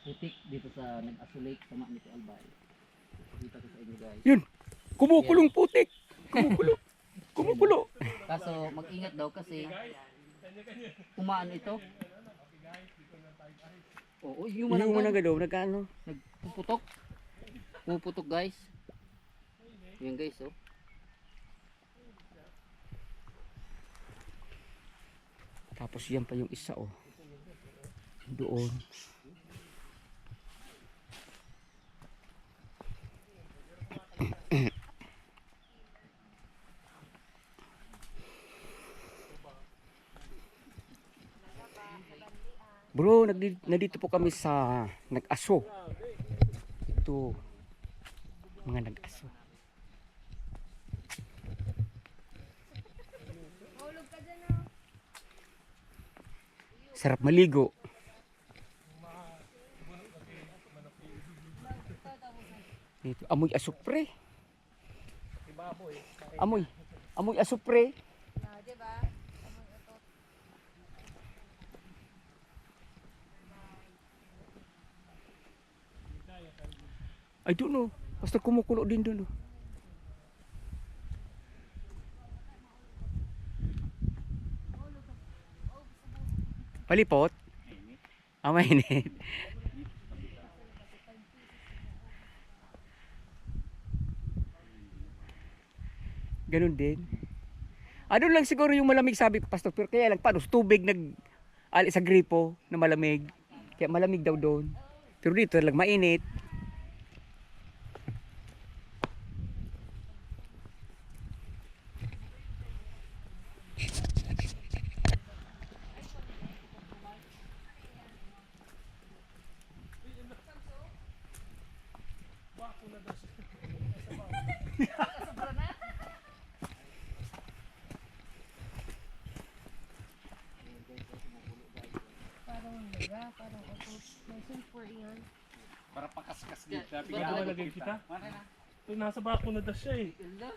putik dito sa nag-asulate sa Manito Albay. Dito ko sa inyo guys. Yun. Kumukulong putik. Kumukulo. Kumukulo. Kaso mag-ingat daw kasi kumaan ito. Oo, yung Yung mananggan. manang daw, nagkaano. Nagpuputok. Pumuputok guys. Yan guys oh. Tapos yan pa yung isa oh. Doon. Bro, nandito po kami sa nag-aso. Ito, mga nag-aso. Sarap maligo. Ito, amoy asupre. Amoy asupre. I don't know. Basta kumukulo din doon. Oh. Palipot? Ah, mainit. Ganun din. Ano lang siguro yung malamig sabi ko, Pastor. Pero kaya lang paano? Tubig alis sa gripo na malamig. Kaya malamig daw doon. Pero dito lang mainit. Parang auto. May sulfur yan. Para pakaskas din. Sabi Ba't ko, malagay kita? Mana na? Ito, nasa bako na daw siya eh. Ganda.